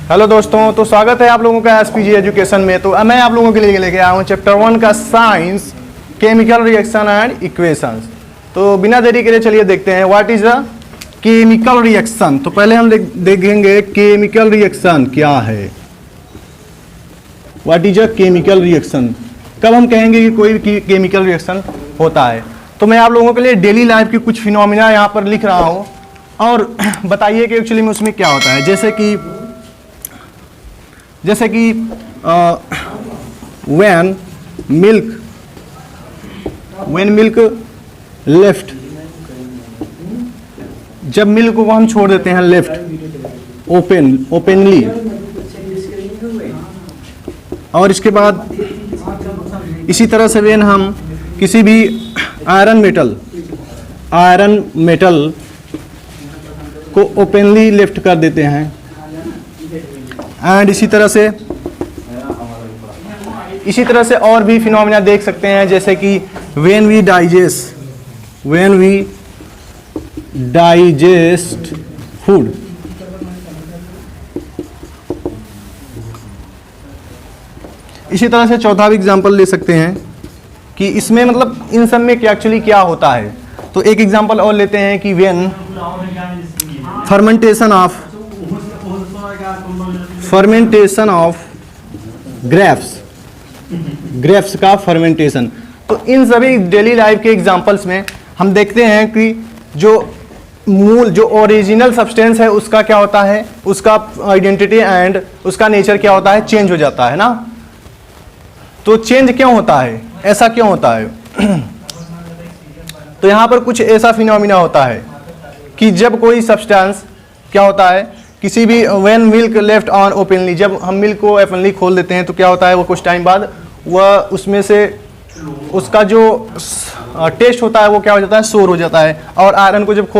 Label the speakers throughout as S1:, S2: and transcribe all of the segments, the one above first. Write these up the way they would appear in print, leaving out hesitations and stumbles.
S1: Hello दोस्तों, तो स्वागत है आप लोगों का एसपीजी एजुकेशन में। तो मैं आप लोगों के लिए लेके आया हूँ चैप्टर 1 का science, chemical reaction and equations. तो बिना देरी के लिए चलिए देखते हैं what is a chemical reaction. तो पहले हम देखेंगे केमिकल रिएक्शन क्या है। What is a chemical reaction, कब हम कहेंगे कि कोई केमिकल रिएक्शन होता है। तो मैं आप लोगों के लिए डेली लाइफ की कुछ फिनोमिना यहाँ पर लिख रहा हूँ और बताइए कि एक्चुअली में उसमें क्या होता है। जैसे कि when milk लेफ्ट, जब मिल्क को हम छोड़ देते हैं लेफ्ट ओपनली, और इसके बाद इसी तरह से when हम किसी भी आयरन मेटल को ओपनली लेफ्ट कर देते हैं। एंड इसी तरह से और भी फिनोमिना देख सकते हैं, जैसे कि when we digest food, इसी तरह से चौथा भी एग्जांपल ले सकते हैं कि इसमें मतलब इन सब में एक्चुअली क्या होता है। तो एक एग्जांपल और लेते हैं कि when fermentation of ग्रेप्स का फर्मेंटेशन। तो इन सभी डेली लाइफ के एग्जांपल्स में हम देखते हैं कि जो ओरिजिनल सब्सटेंस है उसका क्या होता है, उसका आइडेंटिटी एंड उसका नेचर क्या होता है, चेंज हो जाता है ना। तो चेंज क्यों होता है, ऐसा क्यों होता है? तो यहाँ पर कुछ ऐसा फिनोमिना होता है कि जब कोई सब्सटेंस क्या होता है, किसी भी when milk left on openly, जब हम मिल्क को ओपनली खोल देते हैं तो क्या होता है, वो कुछ टाइम बाद वह उसमें से उसका जो टेस्ट होता है वो क्या हो जाता है, सोर हो जाता है। और आयरन को जब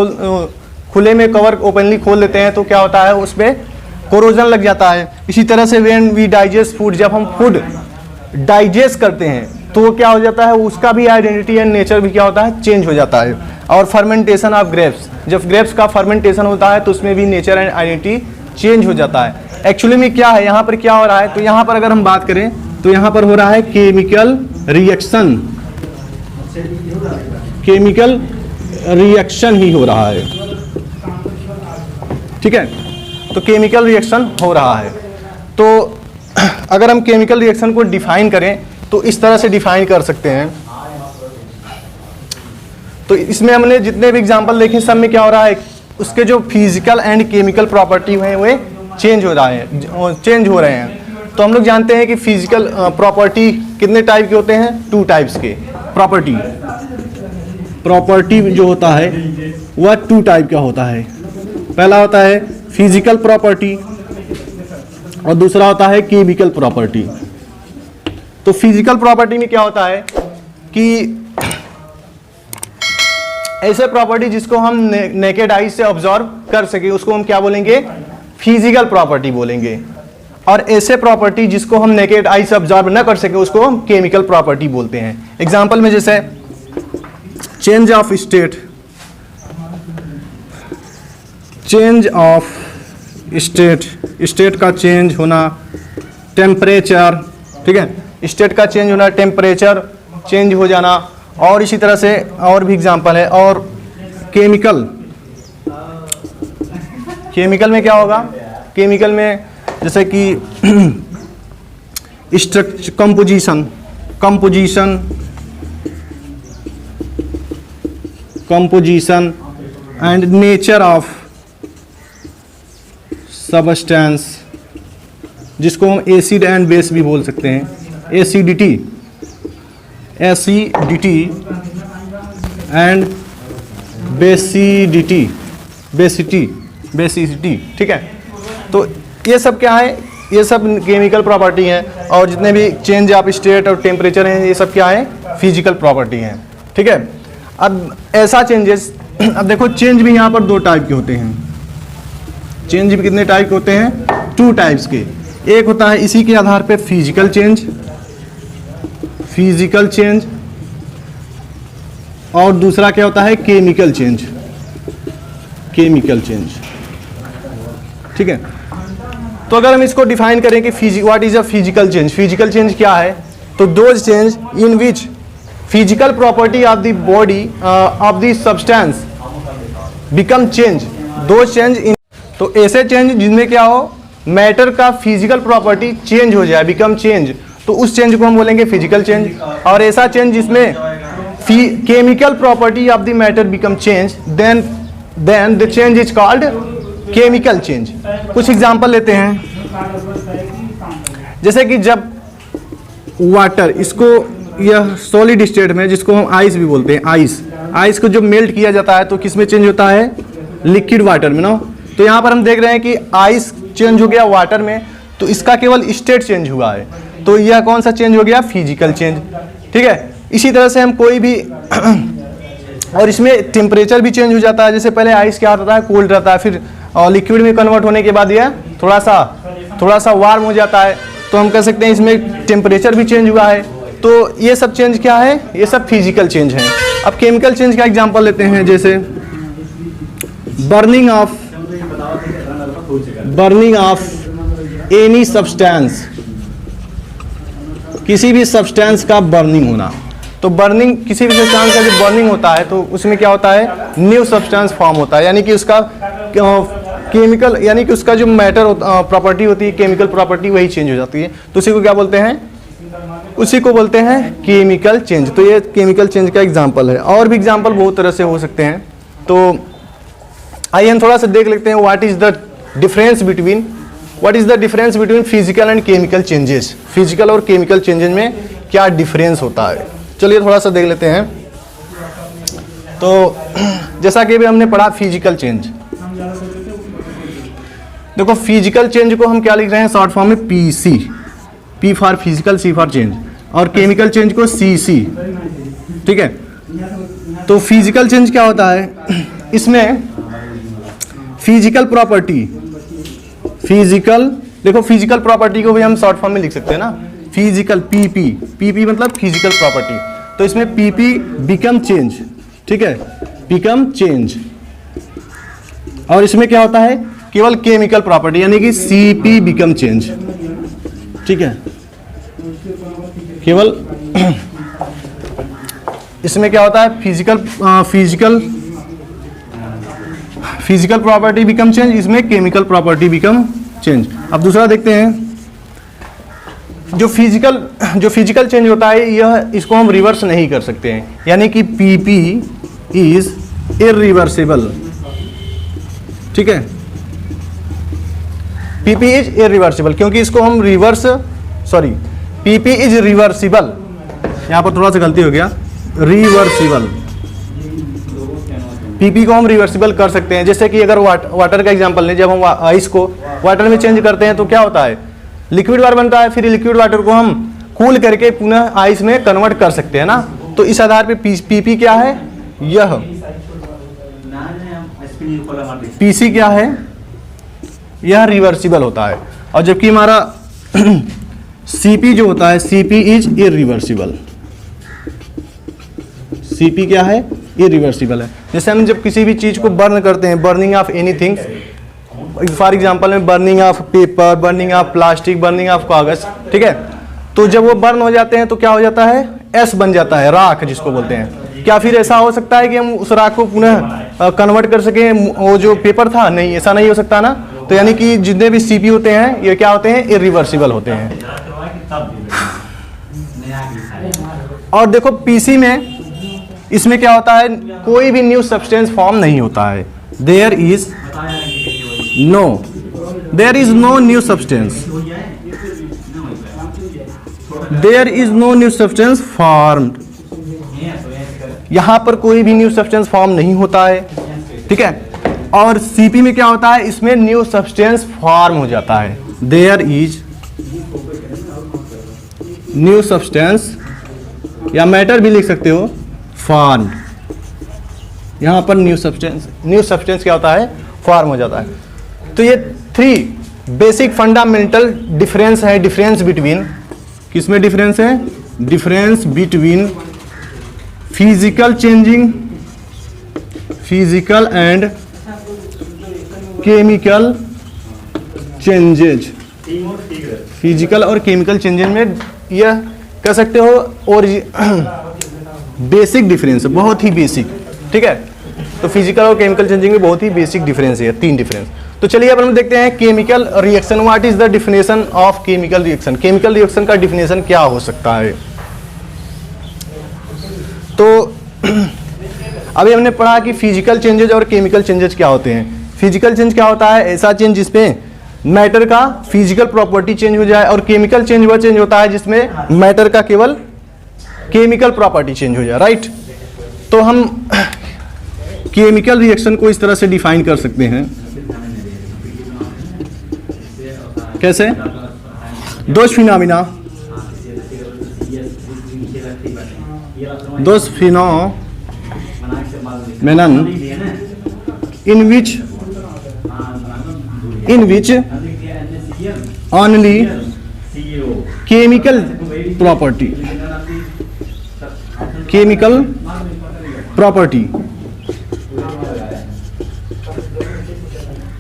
S1: खुले में कवर ओपनली खोल देते हैं तो क्या होता है, उस पर कोरोजन लग जाता है। इसी तरह से व्हेन वी डाइजेस्ट फूड, जब हम फूड डाइजेस्ट करते हैं तो क्या हो जाता है, उसका भी आइडेंटिटी एंड नेचर भी क्या होता है, चेंज हो जाता है। और फर्मेंटेशन ऑफ ग्रेप्स, जब ग्रेप्स का फर्मेंटेशन होता है तो उसमें भी नेचर एंड आइडेंटिटी चेंज हो जाता है। एक्चुअली में क्या है, यहाँ पर क्या हो रहा है, तो यहाँ पर अगर हम बात करें तो यहाँ पर हो रहा है केमिकल रिएक्शन ही हो रहा है। ठीक है, तो केमिकल रिएक्शन हो रहा है। तो अगर हम केमिकल रिएक्शन को डिफाइन करें तो इस तरह से डिफाइन कर सकते हैं। तो इसमें हमने जितने भी एग्जांपल देखे सब में क्या हो रहा है, उसके जो फिजिकल एंड केमिकल प्रॉपर्टी हैं वे चेंज हो रहे हैं। तो हम लोग जानते हैं कि फिजिकल प्रॉपर्टी कितने टाइप के होते हैं, 2 टाइप्स के प्रॉपर्टी जो होता है वह 2 टाइप का होता है। पहला होता है फिजिकल प्रॉपर्टी और दूसरा होता है केमिकल प्रॉपर्टी। तो फिजिकल प्रॉपर्टी में क्या होता है कि ऐसे प्रॉपर्टी जिसको हम नेकेड आई से ऑब्जर्व कर सके उसको हम क्या बोलेंगे, फिजिकल प्रॉपर्टी बोलेंगे। और ऐसे प्रॉपर्टी जिसको हम नेकेड आई से ऑब्जर्व ना कर सके उसको हम केमिकल प्रॉपर्टी बोलते हैं। एग्जांपल में जैसे चेंज ऑफ स्टेट का चेंज होना, टेम्परेचर, ठीक है, स्टेट का चेंज होना, टेम्परेचर चेंज हो जाना, और इसी तरह से और भी एग्जांपल है। और केमिकल में क्या होगा, केमिकल में जैसे कि composition and nature of substance, जिसको हम एसिड एंड बेस भी बोल सकते हैं। एसिडिटी एंड बेसिसिटी, ठीक है। तो ये सब क्या है, ये सब केमिकल प्रॉपर्टी हैं। और जितने भी चेंज ऑफ स्टेट और टेम्परेचर हैं ये सब क्या है, फिजिकल प्रॉपर्टी हैं। ठीक है, अब ऐसा चेंजेस, अब देखो चेंज भी यहाँ पर 2 टाइप के होते हैं। चेंज भी कितने टाइप के होते हैं, 2 टाइप्स के। एक होता है इसी के आधार पे फिजिकल चेंज, और दूसरा क्या होता है, केमिकल चेंज। ठीक है, तो अगर हम इसको डिफाइन करें कि what is a physical change, physical change क्या है, तो those change in which physical property of the body of the substance become change, दो चेंज इन, तो ऐसे चेंज जिनमें क्या हो, मैटर का फिजिकल प्रॉपर्टी चेंज हो जाए, बिकम चेंज, तो उस चेंज को हम बोलेंगे फिजिकल चेंज। और ऐसा चेंज जिसमें chemical property of the matter become change, then the change is called chemical change. कुछ एग्जांपल लेते हैं, जैसे कि जब वाटर, इसको यह सॉलिड स्टेट में, जिसको हम आइस भी बोलते हैं, आइस को जब मेल्ट किया जाता है तो किस में चेंज होता है, लिक्विड वाटर में ना। तो यहाँ पर हम देख रहे हैं कि आइस चेंज हो गया वाटर में, तो इसका केवल स्टेट चेंज हुआ है, तो यह कौन सा चेंज हो गया, फिजिकल चेंज। ठीक है, इसी तरह से हम कोई भी और इसमें टेम्परेचर भी चेंज हो जाता है, जैसे पहले आइस क्या होता है, कोल्ड रहता है, फिर लिक्विड में कन्वर्ट होने के बाद यह थोड़ा सा वार्म हो जाता है, तो हम कह सकते हैं इसमें टेम्परेचर भी चेंज हुआ है। तो ये सब चेंज क्या है, ये सब फिजिकल चेंज है। अब केमिकल चेंज का एग्जांपल लेते हैं, जैसे बर्निंग ऑफ एनी सब्सटेंस, किसी भी सब्सटेंस का बर्निंग होना। तो बर्निंग, किसी भी सब्सटेंस का जो बर्निंग होता है तो उसमें क्या होता है, न्यू सब्सटेंस फॉर्म होता है, यानी कि उसका केमिकल, यानी कि उसका जो मैटर प्रॉपर्टी होती है, केमिकल प्रॉपर्टी, वही चेंज हो जाती है। तो उसी को क्या बोलते हैं, उसी को बोलते हैं केमिकल चेंज। तो ये केमिकल चेंज का एग्जांपल है, और भी एग्जांपल बहुत तरह से हो सकते हैं। तो आइए हम थोड़ा सा देख लेते हैं what is the difference between physical and chemical changes. Physical और केमिकल चेंजेस में क्या डिफरेंस होता है, चलिए थोड़ा सा देख लेते हैं। तो जैसा कि अभी हमने पढ़ा फिजिकल चेंज, देखो फिजिकल चेंज को हम क्या लिख रहे हैं, शॉर्ट फॉर्म में PC, P for physical, C for change, और केमिकल चेंज को सीसी। ठीक है, तो फिजिकल चेंज क्या होता है, इसमें फिजिकल प्रॉपर्टी, देखो फिजिकल प्रॉपर्टी को भी हम शॉर्ट फॉर्म में लिख सकते हैं ना, फिजिकल, पीपी मतलब फिजिकल प्रॉपर्टी। तो इसमें पीपी बिकम चेंज, ठीक है, बिकम चेंज। और इसमें क्या होता है, केवल केमिकल प्रॉपर्टी, यानी कि सीपी बिकम चेंज। ठीक है, केवल इसमें क्या होता है, फिजिकल प्रॉपर्टी बिकम चेंज, इसमें केमिकल प्रॉपर्टी बिकम चेंज। अब दूसरा देखते हैं, जो फिजिकल चेंज होता है, यह इसको हम रिवर्स नहीं कर सकते हैं, यानी कि पीपी इज इरिवर्सिबल। ठीक है, पीपी इज इरिवर्सिबल, क्योंकि इसको हम पीपी इज रिवर्सिबल, यहां पर थोड़ा सा गलती हो गया, रिवर्सिबल। पीपी को हम रिवर्सिबल कर सकते हैं, जैसे कि अगर वाटर का एग्जांपल लें, जब हम आइस को वाटर में चेंज करते हैं तो क्या होता है, लिक्विड वाटर बनता है, फिर लिक्विड वाटर को हम कूल करके पुनः आइस में कन्वर्ट कर सकते हैं ना। तो इस आधार पे पीपी क्या है, यह पीसी क्या है, यह रिवर्सिबल होता है। और जबकि हमारा सीपी जो होता है, सीपी इज इरिवर्सिबल, सीपी क्या है, इरिवर्सिबल है। जैसे हम जब किसी भी चीज को बर्न करते हैं, burning of anything, for example में burning of paper, burning of plastic, burning of कागज, ठीक है, तो जब वो बर्न हो जाते हैं तो क्या हो जाता है, एस बन जाता है, राख जिसको बोलते हैं। क्या फिर ऐसा हो सकता है कि हम उस राख को पुनः कन्वर्ट कर सकें, वो जो पेपर था, नहीं, ऐसा नहीं हो सकता ना। तो यानी कि जितने भी सीपी होते हैं, ये क्या होते हैं, इरिवर्सिबल होते हैं। और देखो पीसी में, इसमें क्या होता है, कोई भी न्यू सब्सटेंस फॉर्म नहीं होता है, there is no new substance formed, यहां पर कोई भी न्यू सब्सटेंस फॉर्म नहीं होता है। ठीक है, और सीपी में क्या होता है, इसमें न्यू सब्सटेंस फॉर्म हो जाता है, देयर इज न्यू सब्सटेंस, या मैटर भी लिख सकते हो, फॉर्म्ड। यहां पर न्यू सब्सटेंस क्या होता है, फॉर्म हो जाता है। तो ये 3 बेसिक फंडामेंटल डिफरेंस है, डिफरेंस बिटवीन, किसमें डिफरेंस है, difference between physical and chemical changes, physical और केमिकल चेंजेज में यह कह सकते हो और बेसिक डिफरेंस है, बहुत ही बेसिक, ठीक है। तो फिजिकल और केमिकल चेंजिंग में बहुत ही बेसिक डिफरेंस है, 3 डिफरेंस। तो चलिए अब हम देखते हैं chemical reaction. What is the definition of chemical reaction? Chemical reaction का डिफिनेशन क्या हो सकता है? तो अभी हमने पढ़ा कि फिजिकल चेंजेज और केमिकल चेंजेज क्या होते हैं। फिजिकल चेंज क्या होता है? ऐसा चेंज जिसमें मैटर का फिजिकल प्रॉपर्टी चेंज हो जाए, और केमिकल चेंज वह चेंज होता है जिसमें मैटर का केवल केमिकल प्रॉपर्टी चेंज हो जाए, राइट। तो हम केमिकल रिएक्शन को इस तरह से डिफाइन कर सकते हैं, कैसे? Those phenomena in which only chemical property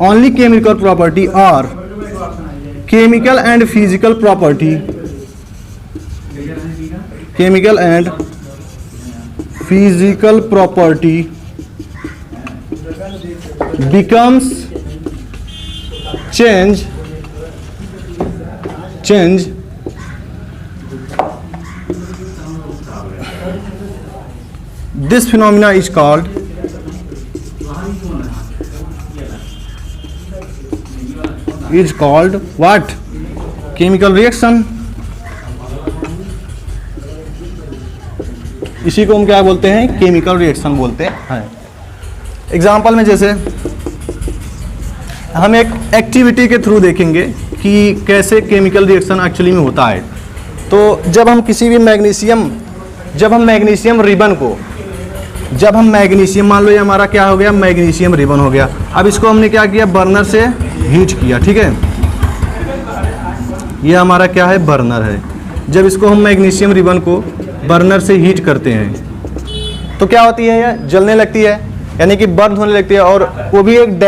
S1: only chemical property or chemical and physical property becomes change this phenomena is called what? Chemical reaction। इसी को हम क्या बोलते हैं? केमिकल रिएक्शन बोलते हैं। एग्जाम्पल में जैसे हम एक एक्टिविटी के थ्रू देखेंगे कि कैसे केमिकल रिएक्शन एक्चुअली में होता है। तो जब हम किसी भी मैग्नीशियम रिबन को, जब हम मैग्नीशियम, मान लो ये हमारा क्या हो गया, मैग्नीशियम रिबन हो गया। अब इसको हमने क्या किया, बर्नर से हीट किया, ठीक है। ये हमारा क्या है, बर्नर है। जब इसको हम मैग्नीशियम रिबन को बर्नर से हीट करते हैं तो क्या होती है, यह जलने लगती है, यानी कि बर्न होने लगती है, और वो भी एक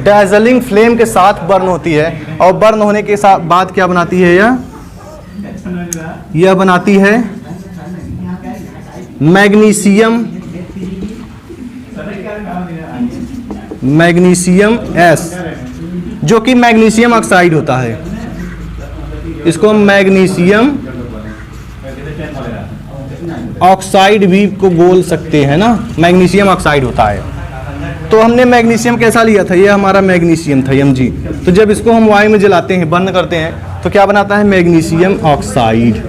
S1: डैजलिंग फ्लेम के साथ बर्न होती है। और बर्न होने के साथ बाद क्या बनाती है, यह बनाती है मैग्नीशियम एस, जो कि मैग्नीशियम ऑक्साइड होता है। इसको हम मैग्नीशियम ऑक्साइड भी को बोल सकते हैं ना, मैग्नीशियम ऑक्साइड होता है। तो हमने मैग्नीशियम कैसा लिया था, ये हमारा मैग्नीशियम था Mg। तो जब इसको हम वायु में जलाते हैं, बर्न करते हैं, तो क्या बनाता है, मैग्नीशियम ऑक्साइड,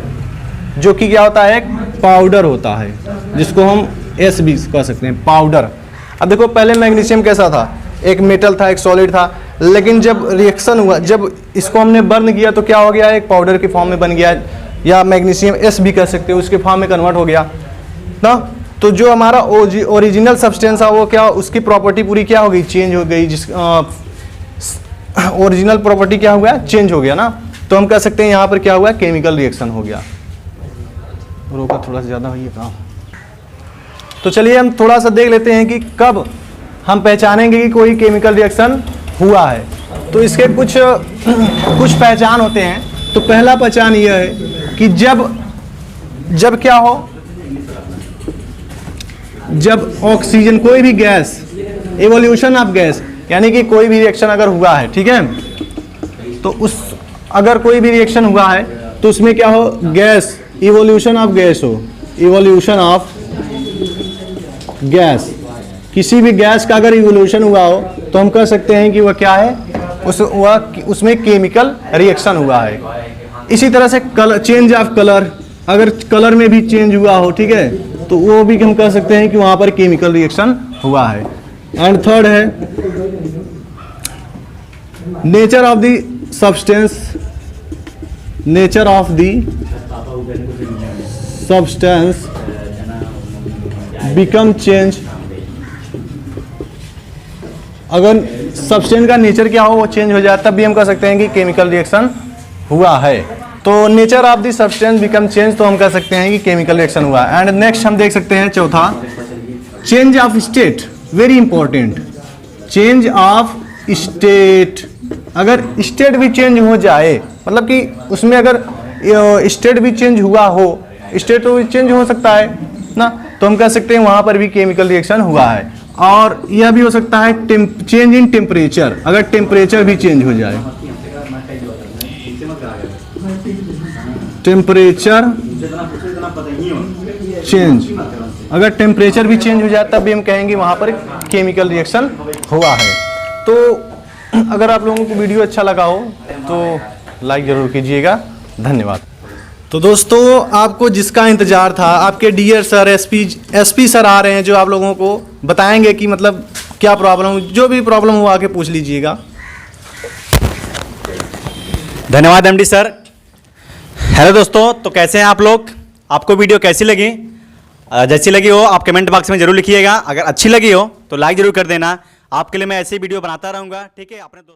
S1: जो कि क्या होता है, एक पाउडर होता है, जिसको हम एस भी कह सकते हैं, पाउडर। अब देखो पहले मैग्नीशियम कैसा था, एक मेटल था, एक सॉलिड था, लेकिन जब रिएक्शन हुआ, जब इसको हमने बर्न किया तो क्या हो गया, एक पाउडर के फॉर्म में बन गया, या मैग्नीशियम एस भी कह सकते हो, उसके फॉर्म में कन्वर्ट हो गया ना। तो जो हमारा ओरिजिनल सब्सटेंस है वो क्या, उसकी प्रॉपर्टी पूरी क्या हो गई, चेंज हो गई। जिस ओरिजिनल प्रॉपर्टी क्या हो गया, चेंज हो गया ना। तो हम कह सकते हैं यहाँ पर क्या हुआ, केमिकल रिएक्शन हो गया। रोका थोड़ा सा ज़्यादा हुई काम। तो चलिए हम थोड़ा सा देख लेते हैं कि कब हम पहचानेंगे कि कोई केमिकल रिएक्शन हुआ है। तो इसके कुछ पहचान होते हैं। तो पहला पहचान यह है कि जब क्या हो, जब ऑक्सीजन, कोई भी गैस, इवोल्यूशन ऑफ गैस, यानी कि कोई भी रिएक्शन अगर हुआ है, ठीक है, तो अगर कोई भी रिएक्शन हुआ है तो उसमें क्या हो, गैस, इवोल्यूशन ऑफ गैस हो, इवोल्यूशन ऑफ गैस, किसी भी गैस का अगर इवोल्यूशन हुआ हो तो हम कह सकते हैं कि वह क्या है, उसमें केमिकल रिएक्शन हुआ है। इसी तरह से कलर, चेंज ऑफ कलर, अगर कलर में भी चेंज हुआ हो, ठीक है, तो वो भी हम कह सकते हैं कि वहां पर केमिकल रिएक्शन हुआ है। एंड थर्ड है nature of the substance, nature of the substance become change. अगर सब्सटेंस का नेचर क्या हो, वो चेंज हो जाए, तब भी हम कह सकते हैं कि केमिकल रिएक्शन हुआ है। तो nature of the substance become change, तो हम कह सकते हैं कि केमिकल रिएक्शन हुआ है। एंड नेक्स्ट हम देख सकते हैं चौथा, change of state, very important, change of state. अगर स्टेट भी चेंज हो जाए, मतलब कि उसमें अगर स्टेट भी चेंज हुआ हो, स्टेट तो चेंज हो सकता है ना, तो हम कह सकते हैं वहाँ पर भी केमिकल रिएक्शन हुआ है। और यह भी हो सकता है चेंज इन टेम्परेचर, अगर टेम्परेचर भी चेंज हो जाए, टेम्परेचर चेंज, अगर टेम्परेचर भी चेंज हो जाए तब भी हम कहेंगे वहाँ पर केमिकल रिएक्शन हुआ है। तो अगर आप लोगों को वीडियो अच्छा लगा हो तो लाइक ज़रूर कीजिएगा। धन्यवाद। तो दोस्तों, आपको जिसका इंतज़ार था, आपके डियर सर एसपी सर आ रहे हैं जो आप लोगों को बताएंगे कि मतलब क्या प्रॉब्लम, जो भी प्रॉब्लम हो आके पूछ लीजिएगा।
S2: धन्यवाद एमडी सर। हेलो दोस्तों, तो कैसे हैं आप लोग? आपको वीडियो कैसी लगी? जैसी लगी हो आप कमेंट बॉक्स में जरूर लिखिएगा। अगर अच्छी लगी हो तो लाइक जरूर कर देना। आपके लिए मैं ऐसी वीडियो बनाता रहूँगा। ठीक है, अपने दोस्तों